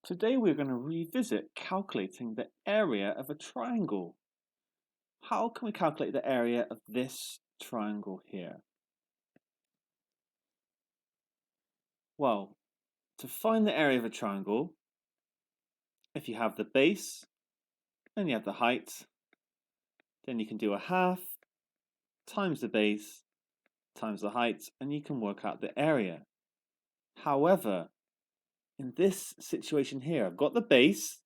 Today we're going to revisit calculating the area of a triangle. How can we calculate the area of this triangle here? Well, to find the area of a triangle, if you have the base and you have the height, then you can do a half times the base times the height and you can work out the area. However, in this situation here, I've got the base,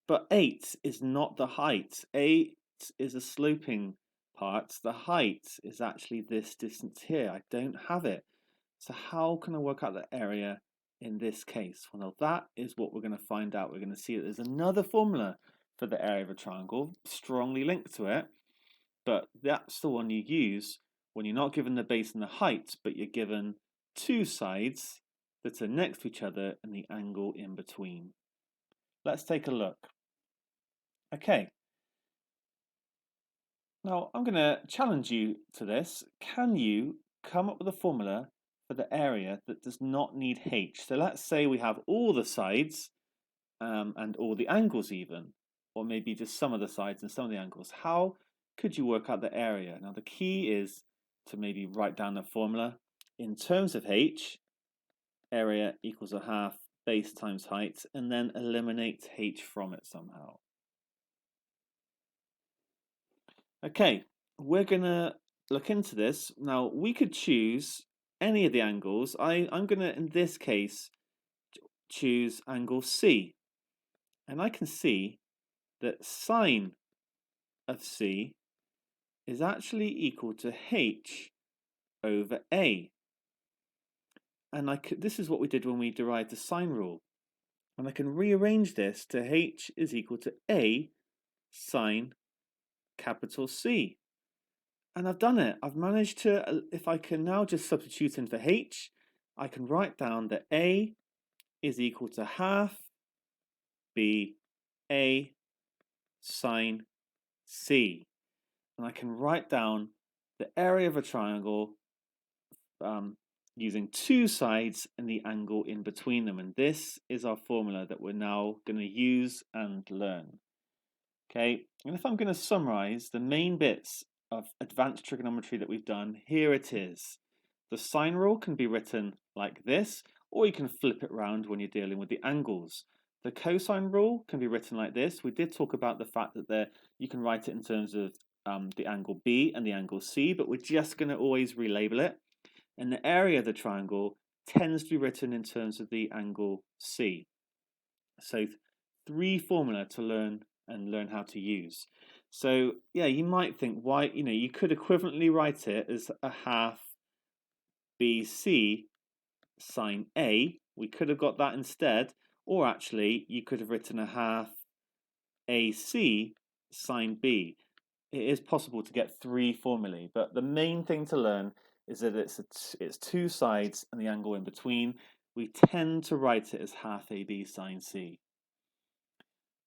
but 8 is not the height. 8 is a sloping part. The height is actually this distance here. I don't have it. So how can I work out the area in this case? Well, that is what we're going to find out. We're going to see that there's another formula for the area of a triangle, strongly linked to it, but that's the one you use when you're not given the base and the height, but you're given two sides that are next to each other and the angle in between. Let's take a look. Okay. Now, I'm going to challenge you to this. Can you come up with a formula for the area that does not need h? So let's say we have all the sides and all the angles even, or maybe just some of the sides and some of the angles. How could you work out the area? Now, the key is to maybe write down the formula in terms of h, area equals a half base times height, and then eliminate h from it somehow. Okay, we're going to look into this. Now, we could choose any of the angles. I'm going to, in this case, choose angle C. And I can see that sine of C is actually equal to h over a. And this is what we did when we derived the sine rule. And I can rearrange this to h is equal to a sine capital C. And I've done it. I've managed to, if I can now just substitute in for h, I can write down that a is equal to half b a sine c. And I can write down the area of a triangle using two sides and the angle in between them. And this is our formula that we're now going to use and learn. Okay, and if I'm going to summarize the main bits of advanced trigonometry that we've done, here it is. The sine rule can be written like this, or you can flip it around when you're dealing with the angles. The cosine rule can be written like this. We did talk about the fact that you can write it in terms of the angle B and the angle C, but we're just going to always relabel it. And the area of the triangle tends to be written in terms of the angle C. So three formula to learn how to use. So yeah, you might think why, you could equivalently write it as a half BC sine A. We could have got that instead, or actually you could have written a half AC sine B. It is possible to get three formulae, but the main thing to learn is that it's two sides and the angle in between. We tend to write it as half AB sine C.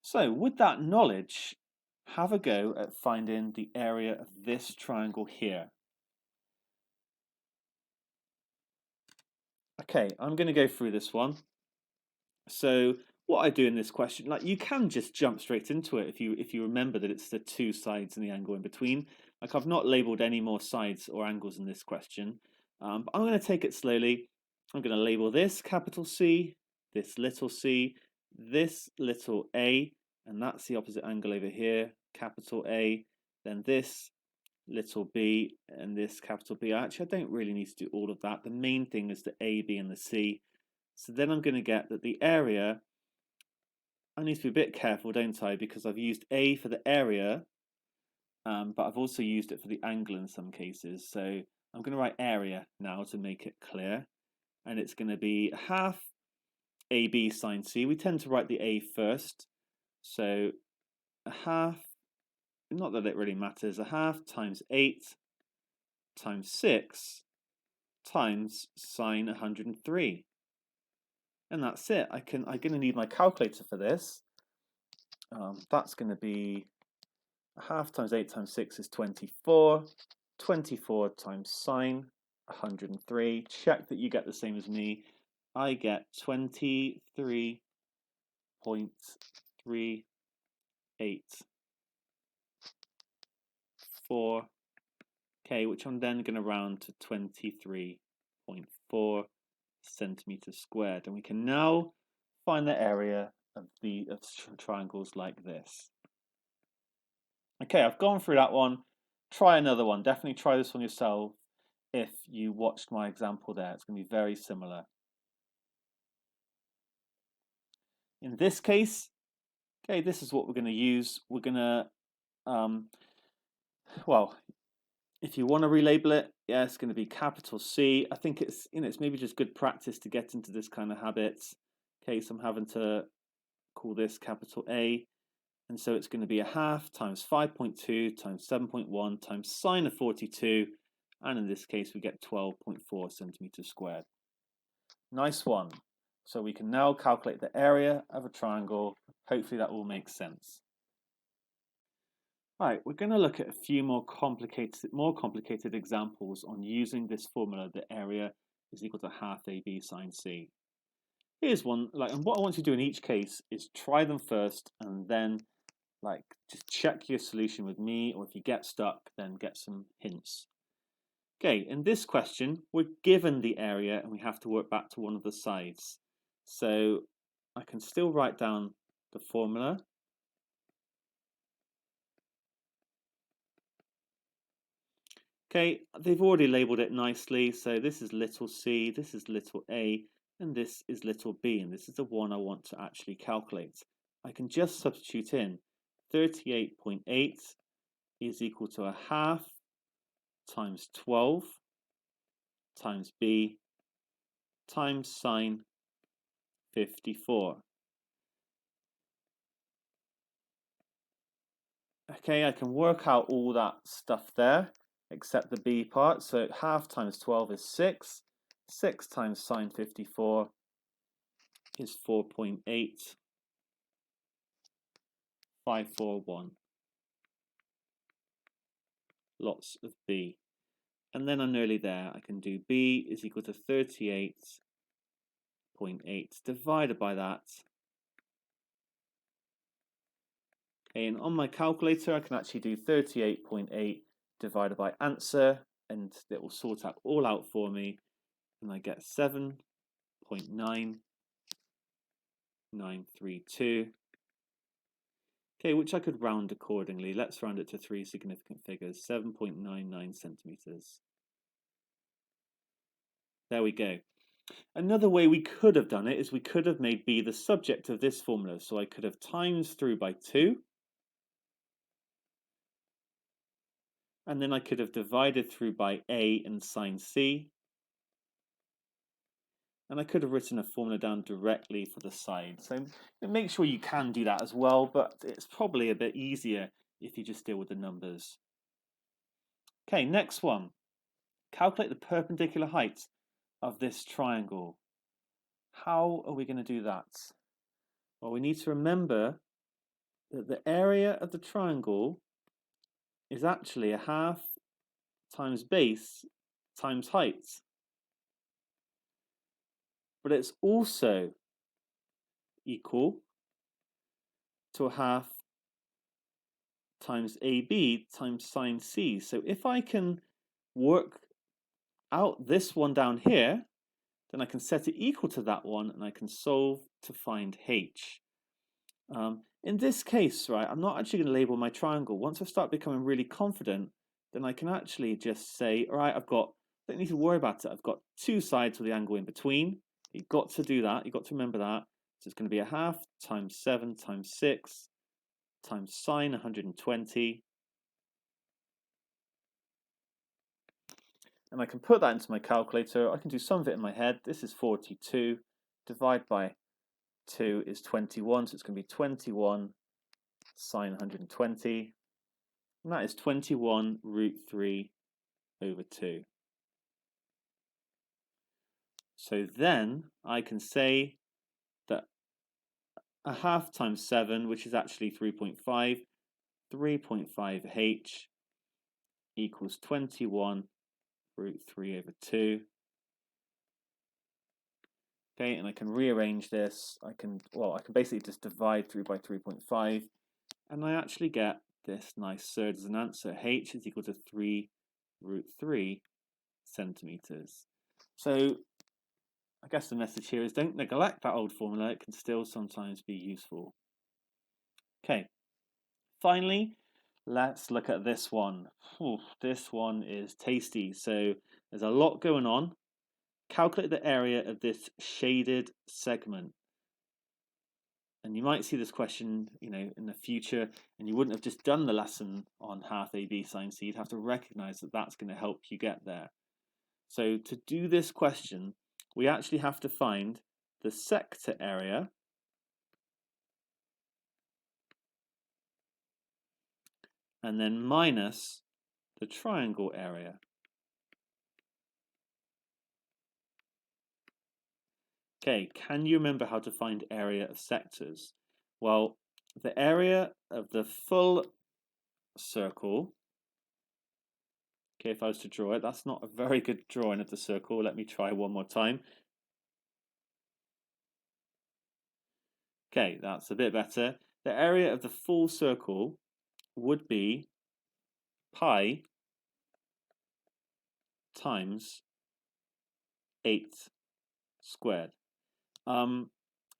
So with that knowledge, have a go at finding the area of this triangle here. Okay, I'm going to go through this one. So what I do in this question, like you can just jump straight into it if you remember that it's the two sides and the angle in between. Like I've not labelled any more sides or angles in this question, but I'm going to take it slowly. I'm going to label this capital C, this little c, this little a, and that's the opposite angle over here, capital A, then this little b and this capital B. Actually, I don't really need to do all of that. The main thing is the A, B, and the C. So then I'm going to get that the area, I need to be a bit careful, don't I? Because I've used A for the area, but I've also used it for the angle in some cases. So I'm going to write area now to make it clear. And it's going to be half AB sine C. We tend to write the A first. So a half, not that it really matters, a half times 8 times 6 times sine 103. And that's it. I'm going to need my calculator for this. That's going to be a half times 8 times 6 is 24. 24 times sine 103. Check that you get the same as me. I get 23.384, okay, which I'm then going to round to 23.4 centimeters squared. And we can now find the area of triangles like this. Okay, I've gone through that one. Try another one. Definitely try this one yourself if you watched my example there. It's going to be very similar. In this case, okay, this is what we're going to use. We're going to, well, if you want to relabel it, yeah, it's going to be capital C. I think it's, it's maybe just good practice to get into this kind of habit. Okay, so I'm having to call this capital A. And so it's going to be a half times 5.2 times 7.1 times sine of 42. And in this case, we get 12.4 centimeters squared. Nice one. So we can now calculate the area of a triangle. Hopefully that all makes sense. Right, we're going to look at a few more complicated examples on using this formula, the area is equal to half AB sine C. Here's one, and what I want you to do in each case is try them first and then just check your solution with me, or if you get stuck, then get some hints. Okay, in this question, we're given the area and we have to work back to one of the sides. So I can still write down the formula. Okay, they've already labeled it nicely. So this is little c, this is little a, and this is little b, and this is the one I want to actually calculate. I can just substitute in 38.8 is equal to a half times 12 times b times sine 54. Okay, I can work out all that stuff there except the b part. So half times 12 is 6. 6 times sine 54 is 4.8541. Lots of b. And then I'm nearly there. I can do b is equal to 38.8 divided by that. Okay, and on my calculator, I can actually do 38.8 divided by answer, and it will sort out all out for me, and I get 7.9932. Okay, which I could round accordingly. Let's round it to three significant figures, 7.99 centimeters. There we go. Another way we could have done it is we could have made b the subject of this formula. So I could have times through by 2. And then I could have divided through by a and sine c. And I could have written a formula down directly for the side. So make sure you can do that as well, but it's probably a bit easier if you just deal with the numbers. Okay, next one. Calculate the perpendicular height of this triangle. How are we going to do that? Well, we need to remember that the area of the triangle is actually a half times base times height. But it's also equal to a half times AB times sine C. So if I can work out this one down here, then I can set it equal to that one and I can solve to find H. In this case, right, I'm not actually going to label my triangle. Once I start becoming really confident, then I can actually just say, all right, don't need to worry about it. I've got two sides with the angle in between. You've got to do that. You've got to remember that. So it's going to be a half times 7 times 6 times sine 120. And I can put that into my calculator. I can do some of it in my head. This is 42. Divide by 2 is 21. So it's going to be 21 sine 120. And that is 21 root 3 over 2. So then I can say that a half times 7, which is actually 3.5, 3.5h equals 21 root 3 over 2. Okay, and I can rearrange this. I can basically just divide through by 3.5, and I actually get this nice surd as an answer. H is equal to 3√3 centimeters. So I guess the message here is don't neglect that old formula. It can still sometimes be useful. Okay, finally, let's look at this one. This one is tasty. So there's a lot going on. Calculate the area of this shaded segment. And you might see this question, in the future, and you wouldn't have just done the lesson on half AB sine C. You'd have to recognize that that's going to help you get there. So to do this question, we actually have to find the sector area and then minus the triangle area. Okay, can you remember how to find area of sectors? Well, the area of the full circle, okay, if I was to draw it, that's not a very good drawing of the circle. Let me try one more time. Okay, that's a bit better. The area of the full circle would be pi times 8 squared.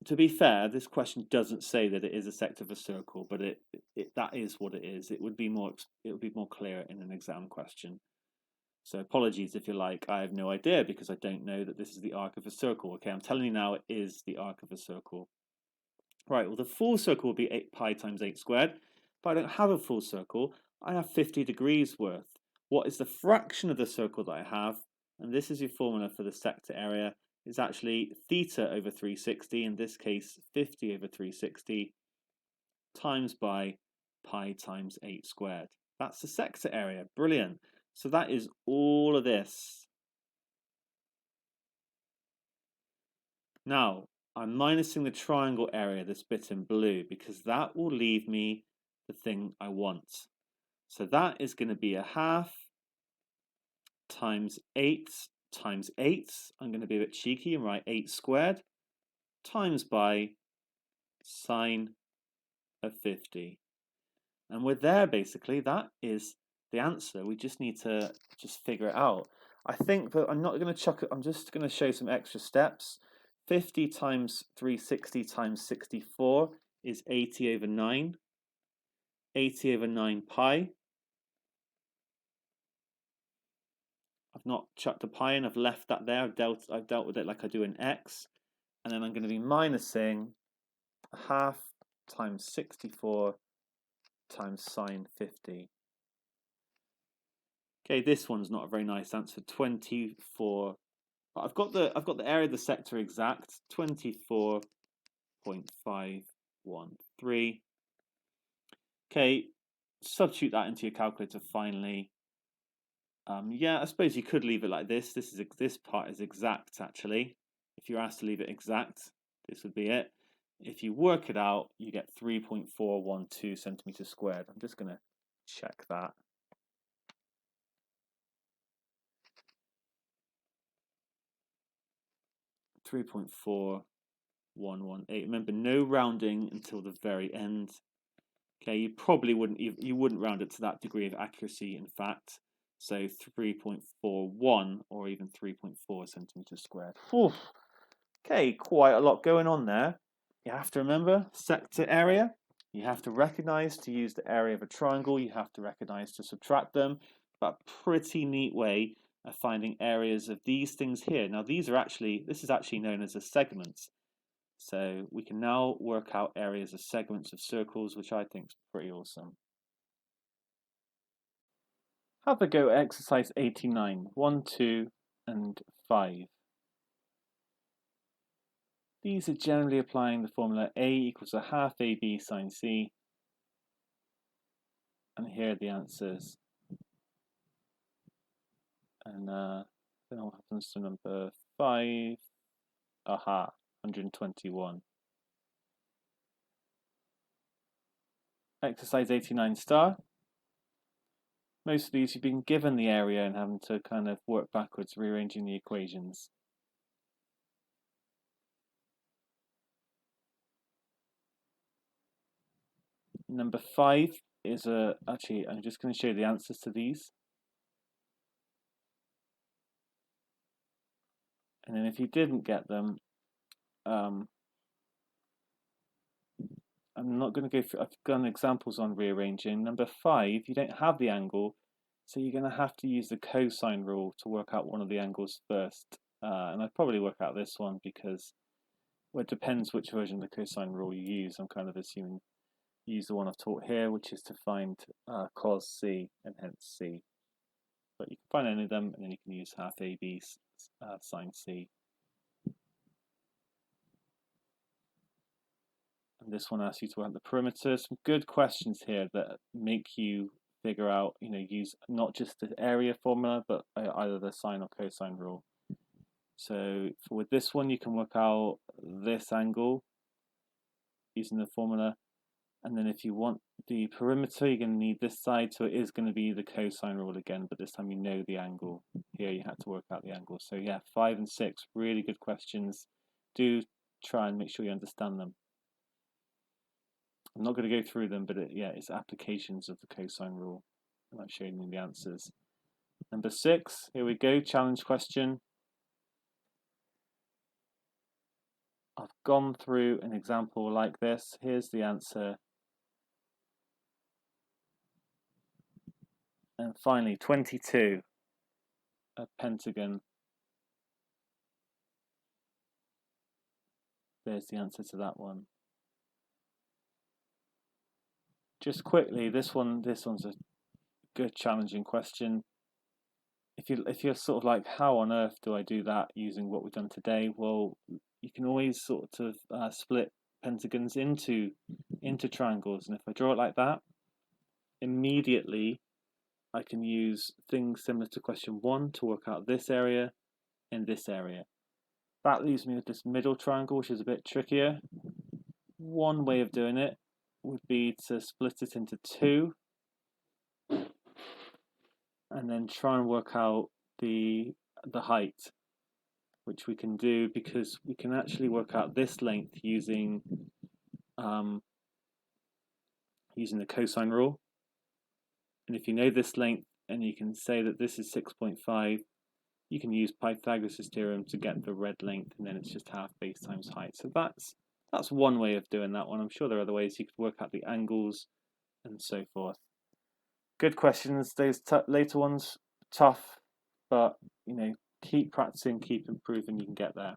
To be fair, this question doesn't say that it is a sector of a circle, but that is what it is. It would be more clear in an exam question. So apologies if you're like, I have no idea because I don't know that this is the arc of a circle. Okay, I'm telling you now it is the arc of a circle. Right, well the full circle will be 8 pi times 8 squared, but I don't have a full circle. I have 50 degrees worth. What is the fraction of the circle that I have? And this is your formula for the sector area. Is actually theta over 360, in this case 50 over 360, times by pi times 8 squared. That's the sector area. Brilliant. So that is all of this. Now, I'm minusing the triangle area, this bit in blue, because that will leave me the thing I want. So that is going to be a half times 8 times 8. I'm going to be a bit cheeky and write 8 squared times by sine of 50. And we're there basically. That is the answer. We just need to figure it out. I think that I'm not going to chuck it. I'm just going to show some extra steps. 50 times 360 times 64 is 80 over 9. 80 over 9 pi. I've not chucked a pi in, I've left that there. I've dealt with it like I do in x. And then I'm going to be minusing a half times 64 times sine 50. Okay, this one's not a very nice answer. 24. I've got the area of the sector exact. 24.513. Okay, substitute that into your calculator finally. Yeah, I suppose you could leave it like this. This part is exact actually. If you're asked to leave it exact, this would be it. If you work it out, you get 3.412 centimeters squared. I'm just going to check that. .4118. Remember, no rounding until the very end. Okay, you probably wouldn't round it to that degree of accuracy, in fact. So 3.41 or even 3.4 centimeters squared. Whew. Okay, quite a lot going on there. You have to remember sector area. You have to recognize to use the area of a triangle. You have to recognize to subtract them. But a pretty neat way of finding areas of these things here. Now this is actually known as a segment. So we can now work out areas of segments of circles, which I think is pretty awesome. Have a go at exercise 89, 1, 2, and 5. These are generally applying the formula A equals a half AB sine C. And here are the answers. And then what happens to number 5? Aha, 121. Exercise 89 star. Most of these you've been given the area and having to kind of work backwards, rearranging the equations. Number 5 is actually, I'm just going to show you the answers to these. And then if you didn't get them, I'm not going to go through, I've done examples on rearranging. Number 5, you don't have the angle, so you're going to have to use the cosine rule to work out one of the angles first. And I'd probably work out this one because, well, it depends which version of the cosine rule you use. I'm kind of assuming you use the one I've taught here, which is to find cos C and hence C. But you can find any of them, and then you can use half AB sine C. And this one asks you to work out the perimeter. Some good questions here that make you figure out, use not just the area formula, but either the sine or cosine rule. So with this one, you can work out this angle using the formula. And then if you want the perimeter, you're going to need this side. So it is going to be the cosine rule again, but this time you know the angle. Here you had to work out the angle. So yeah, 5 and 6, really good questions. Do try and make sure you understand them. I'm not going to go through them, but it's applications of the cosine rule. And I've shown you the answers. Number 6, here we go, challenge question. I've gone through an example like this. Here's the answer. And finally, 22, a pentagon. There's the answer to that one. Just quickly, this one's a good challenging question. If you're sort of like, how on earth do I do that using what we've done today? Well, you can always sort of split pentagons into triangles, and if I draw it like that, immediately I can use things similar to question 1 to work out this area and this area. That leaves me with this middle triangle, which is a bit trickier. One way of doing it would be to split it into 2 and then try and work out the height, which we can do because we can actually work out this length using the cosine rule. And if you know this length and you can say that this is 6.5, you can use Pythagoras' theorem to get the red length, and then it's just half base times height. So that's one way of doing that one. I'm sure there are other ways you could work out the angles and so forth. Good questions. Those later ones, tough, but keep practicing, keep improving, you can get there.